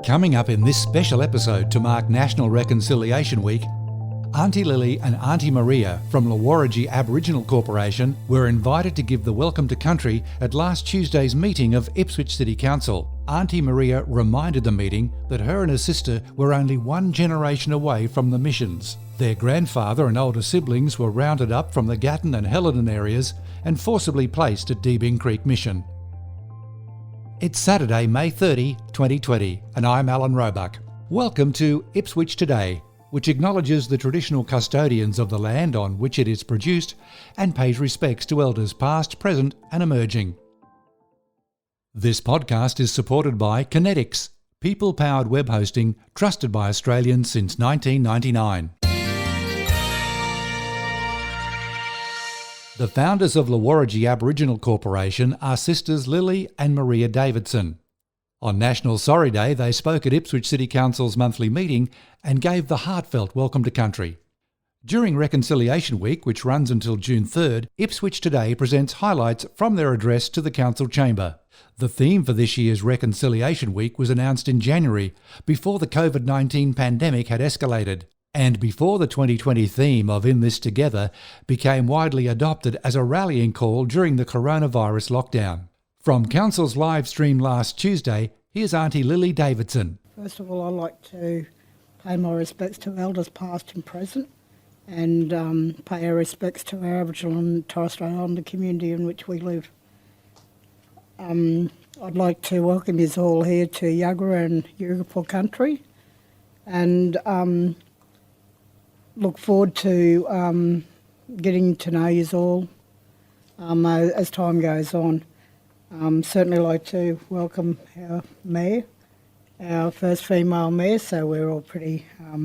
Coming up in this special episode to mark National Reconciliation Week, Auntie Lilly and Auntie Maria from Liworaji Aboriginal Corporation were invited to give the welcome to country at last Tuesday's meeting of Ipswich City Council. Auntie Maria reminded the meeting that her and her sister were only one generation away from the missions. Their grandfather and older siblings were rounded up from the Gatton and Helidon areas and forcibly placed at Deebing Creek Mission. It's Saturday, May 30, 2020, and I'm Alan Roebuck. Welcome to Ipswich Today, which acknowledges the traditional custodians of the land on which it is produced and pays respects to elders past, present and emerging. This podcast is supported by Kinetics, people-powered web hosting trusted by Australians since 1999. The founders of Liworaji Aboriginal Corporation are sisters Lilly and Maria Davidson. On National Sorry Day, they spoke at Ipswich City Council's monthly meeting and gave the heartfelt welcome to country. During Reconciliation Week, which runs until June 3rd, Ipswich Today presents highlights from their address to the Council Chamber. The theme for this year's Reconciliation Week was announced in January, before the COVID-19 pandemic had escalated, and before the 2020 theme of In This Together became widely adopted as a rallying call during the coronavirus lockdown. From Council's live stream last Tuesday, here's Auntie Lilly Davidson. First of all, I'd like to pay my respects to elders past and present, and pay our respects to our Aboriginal and Torres Strait Islander community in which we live. I'd like to welcome you all here to Yuggera and Yugapore country, and look forward to getting to know you all as time goes on. Certainly like to welcome our mayor, our first female mayor, so we're all pretty, a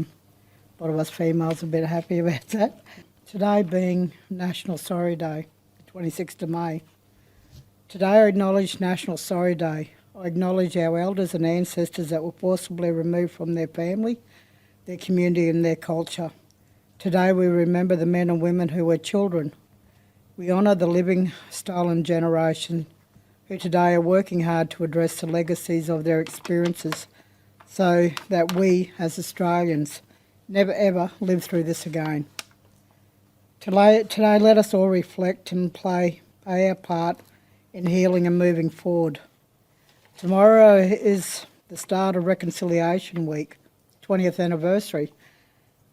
lot of us females are a bit happy about that. Today being National Sorry Day, the 26th of May. Today I acknowledge National Sorry Day. I acknowledge our elders and ancestors that were forcibly removed from their family, their community and their culture. Today we remember the men and women who were children. We honour the living stolen generation who today are working hard to address the legacies of their experiences so that we as Australians never ever live through this again. Today let us all reflect and play our part in healing and moving forward. Tomorrow is the start of Reconciliation Week, 20th anniversary,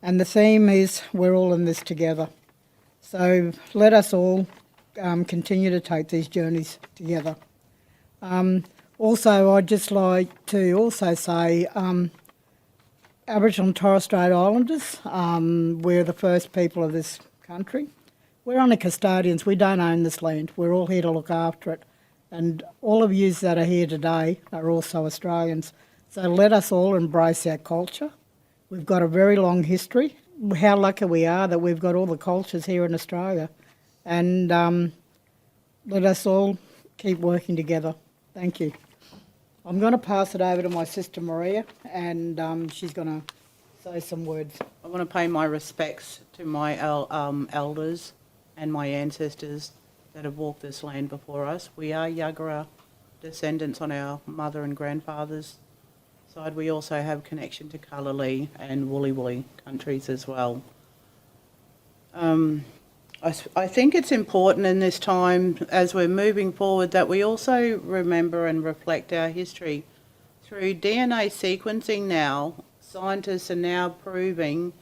and the theme is We're All in This Together. So let us all continue to take these journeys together. Also, I'd just like to also say Aboriginal and Torres Strait Islanders, we're the first people of this country. We're only custodians, we don't own this land. We're all here to look after it. And all of you that are here today are also Australians. So let us all embrace our culture. We've got a very long history. How lucky we are that we've got all the cultures here in Australia. And let us all keep working together. Thank you. I'm going to pass it over to my sister Maria, and she's going to say some words. I want to pay my respects to my elders and my ancestors that have walked this land before us. We are Yuggera descendants on our mother and grandfather's side. We also have connection to Cullalea and Woolly countries as well. I think it's important in this time, as we're moving forward, that we also remember and reflect our history. Through DNA sequencing now, scientists are now proving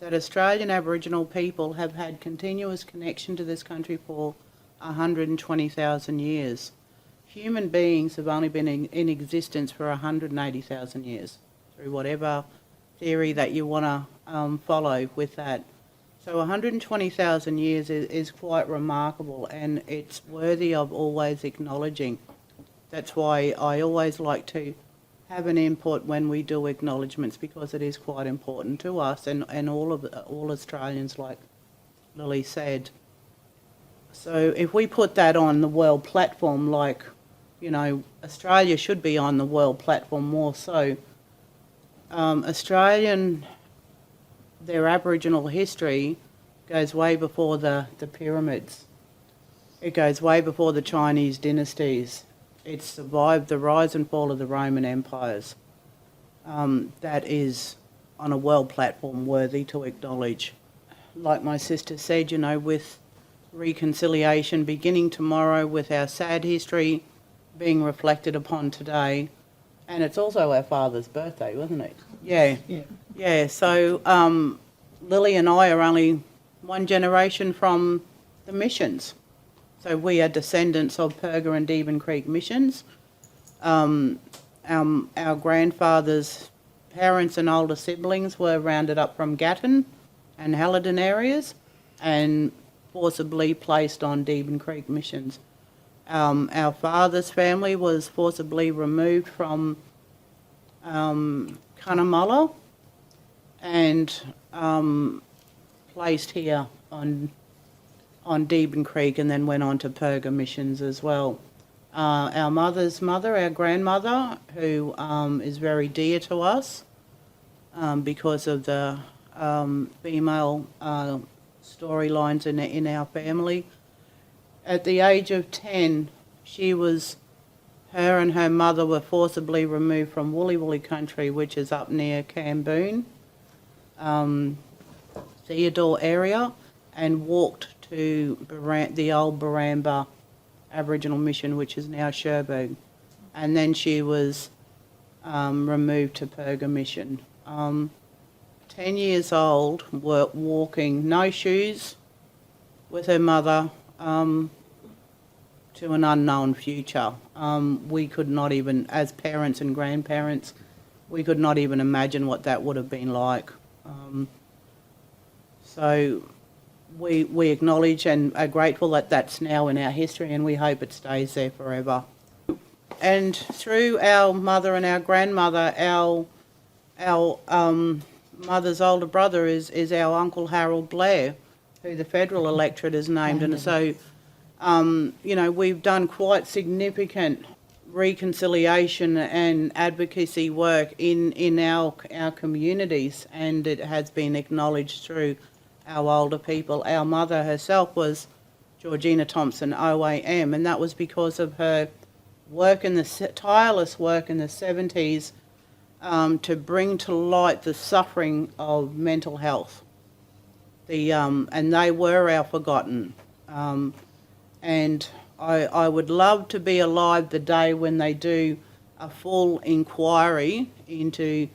that Australian Aboriginal people have had continuous connection to this country for 120,000 years. Human beings have only been in existence for 180,000 years, through whatever theory that you want to follow with that. So 120,000 years is quite remarkable, and it's worthy of always acknowledging. That's why I always like to have an input when we do acknowledgements, because it is quite important to us and all Australians, like Lily said. So if we put that on the world platform, like, you know, Australia should be on the world platform more so. Their Aboriginal history goes way before the pyramids. It goes way before the Chinese dynasties. It survived the rise and fall of the Roman empires. that is on a world platform worthy to acknowledge. Like my sister said, you know, with reconciliation beginning tomorrow, with our sad history being reflected upon today, and it's also our father's birthday, wasn't it? Yeah. Yeah, so Lily and I are only one generation from the missions. So we are descendants of Perga and Deben Creek missions. Our grandfather's parents and older siblings were rounded up from Gatton and Halidon areas and forcibly placed on Deben Creek missions. Our father's family was forcibly removed from Cunnamulla and placed here on Deben Creek, and then went on to Perga missions as well. Our mother's mother, our grandmother, who is very dear to us because of the female storylines in our family. At the age of 10, her and her mother were forcibly removed from Woolly Woolly country, which is up near Camboon, Theodore area, and walked to the old Baramba Aboriginal mission, which is now Cherbourg. And then she was removed to Perga mission. 10 years old, walking, no shoes, with her mother to an unknown future. We could not even, as parents and grandparents, we could not even imagine what that would have been like. So we acknowledge and are grateful that that's now in our history, and we hope it stays there forever. And through our mother and our grandmother, our mother's older brother is our Uncle Harold Blair, who the federal electorate has named. And so, you know, we've done quite significant reconciliation and advocacy work in our communities, and it has been acknowledged through our older people. Our mother herself was Georgina Thompson OAM, and that was because of her work tireless work in the 70s to bring to light the suffering of mental health. And they were our forgotten. And I would love to be alive the day when they do a full inquiry into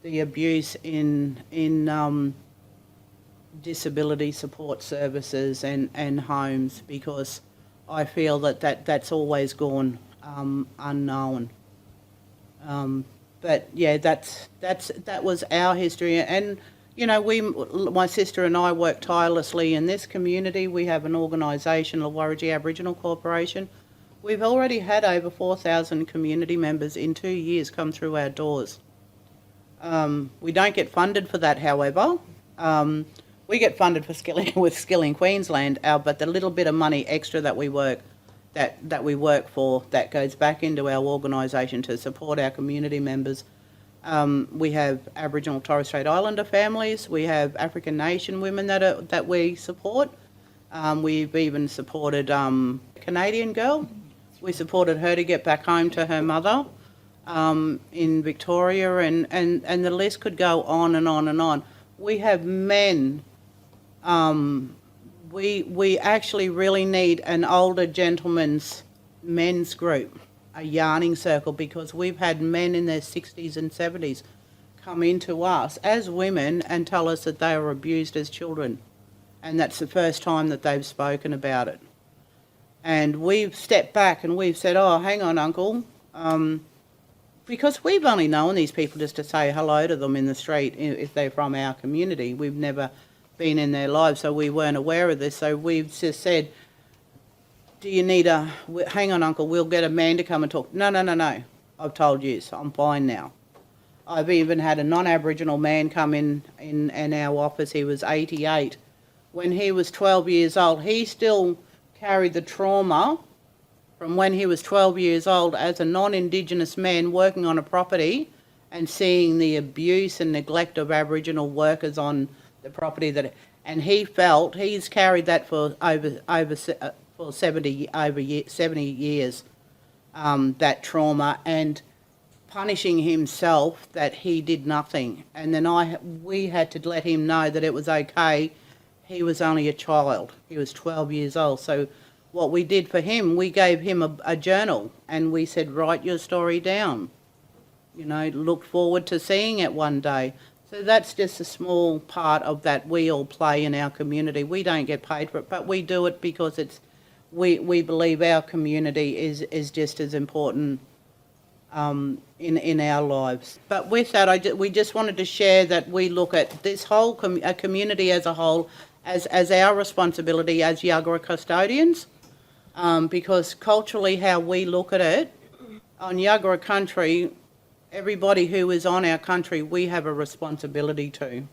the abuse in disability support services and homes, because I feel that's always gone unknown. But yeah, that was our history. And you know, my sister and I work tirelessly in this community. We have an organisation, Liworaji Aboriginal Corporation. We've already had over 4,000 community members in 2 years come through our doors. We don't get funded for that, however. We get funded for Skilling Queensland, but the little bit of money extra that we work for, that goes back into our organisation to support our community members. We have Aboriginal Torres Strait Islander families. We have African Nation women that we support. We've even supported a Canadian girl. We supported her to get back home to her mother in Victoria, and the list could go on and on and on. We have men. We actually really need an older gentleman's men's group, a yarning circle, because we've had men in their 60s and 70s come into us as women and tell us that they were abused as children, and that's the first time that they've spoken about it. And we've stepped back and we've said, oh, hang on, Uncle, because we've only known these people just to say hello to them in the street if they're from our community. We've never been in their lives, so we weren't aware of this. So we've just said, do you need hang on, Uncle, we'll get a man to come and talk. No, I've told you, so I'm fine now. I've even had a non-Aboriginal man come in our office. He was 88. When he was 12 years old, he still carried the trauma from when he was 12 years old as a non-Indigenous man working on a property and seeing the abuse and neglect of Aboriginal workers on the property and he's carried that for over 70 years, that trauma. And punishing himself that he did nothing. And then we had to let him know that it was okay. He was only a child. He was 12 years old. So what we did for him, we gave him a journal and we said, write your story down. Look forward to seeing it one day. So that's just a small part of that we all play in our community. We don't get paid for it, but we do it because we believe our community is just as important in our lives. But with that, we just wanted to share that we look at this whole community as a whole as our responsibility as Yagara custodians, because culturally how we look at it, on Yagara country, everybody who is on our country, we have a responsibility to.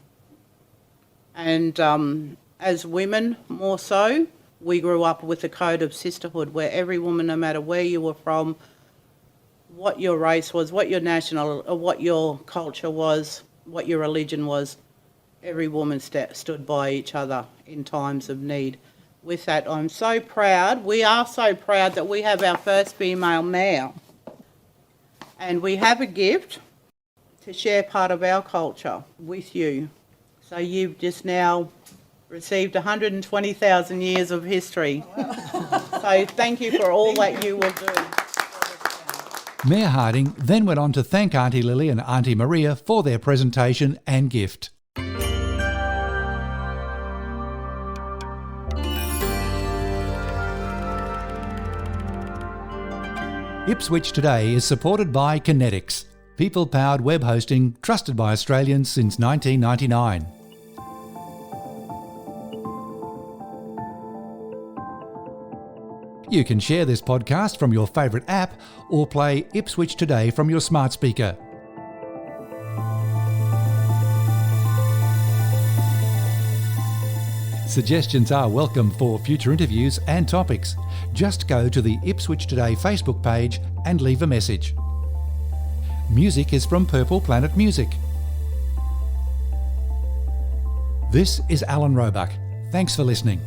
And as women, more so, we grew up with a code of sisterhood where every woman, no matter where you were from, what your race was, what your national, or what your culture was, what your religion was, every woman stood by each other in times of need. With that, I'm so proud. We are so proud that we have our first female mayor. And we have a gift to share part of our culture with you. So you've just now received 120,000 years of history. So thank you for all that you will do. Mayor Harding then went on to thank Auntie Lily and Auntie Maria for their presentation and gift. Ipswich Today is supported by Kinetics, people-powered web hosting trusted by Australians since 1999. You can share this podcast from your favourite app or play Ipswich Today from your smart speaker. Suggestions are welcome for future interviews and topics. Just go to the Ipswich Today Facebook page and leave a message. Music is from Purple Planet Music. This is Alan Roebuck. Thanks for listening.